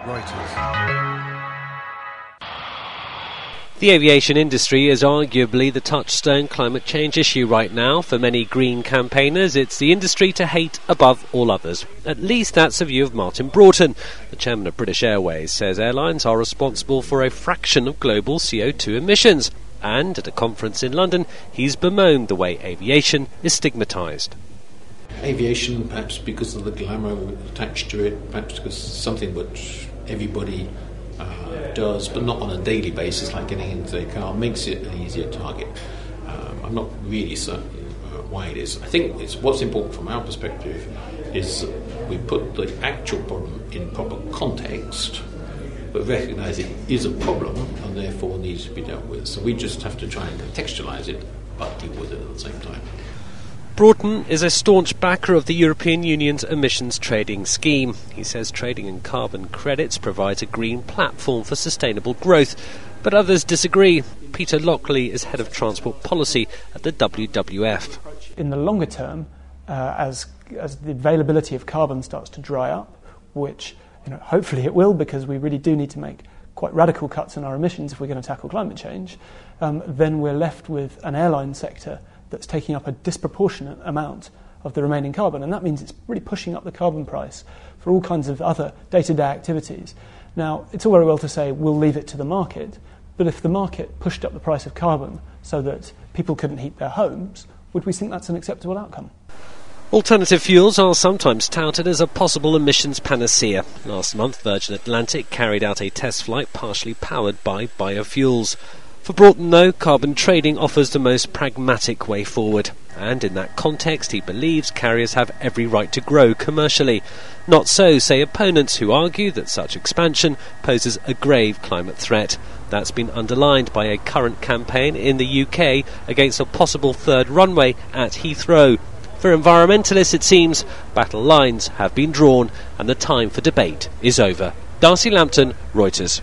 Reuters. The aviation industry is arguably the touchstone climate change issue right now. For many green campaigners, it's the industry to hate above all others. At least that's the view of Martin Broughton. The chairman of British Airways says airlines are responsible for a fraction of global CO2 emissions. And at a conference in London, he's bemoaned the way aviation is stigmatised. Aviation, perhaps because of the glamour attached to it, perhaps because it's something which everybody does, but not on a daily basis, like getting into their car, makes it an easier target. I'm not really certain why it is. I think what's important from our perspective is we put the actual problem in proper context, but recognise it is a problem and therefore needs to be dealt with. So we just have to try and contextualise it, but deal with it at the same time. Broughton is a staunch backer of the European Union's emissions trading scheme. He says trading in carbon credits provides a green platform for sustainable growth. But others disagree. Peter Lockley is head of transport policy at the WWF. In the longer term, as the availability of carbon starts to dry up, which hopefully it will, because we really do need to make quite radical cuts in our emissions if we're going to tackle climate change, then we're left with an airline sector that's taking up a disproportionate amount of the remaining carbon, and that means it's really pushing up the carbon price for all kinds of other day-to-day activities. Now, it's all very well to say we'll leave it to the market, but if the market pushed up the price of carbon so that people couldn't heat their homes, would we think that's an acceptable outcome? Alternative fuels are sometimes touted as a possible emissions panacea. Last month, Virgin Atlantic carried out a test flight partially powered by biofuels. For Broughton, though, carbon trading offers the most pragmatic way forward. And in that context, he believes carriers have every right to grow commercially. Not so, say opponents who argue that such expansion poses a grave climate threat. That's been underlined by a current campaign in the UK against a possible third runway at Heathrow. For environmentalists, it seems, battle lines have been drawn and the time for debate is over. Darcy Lampton, Reuters.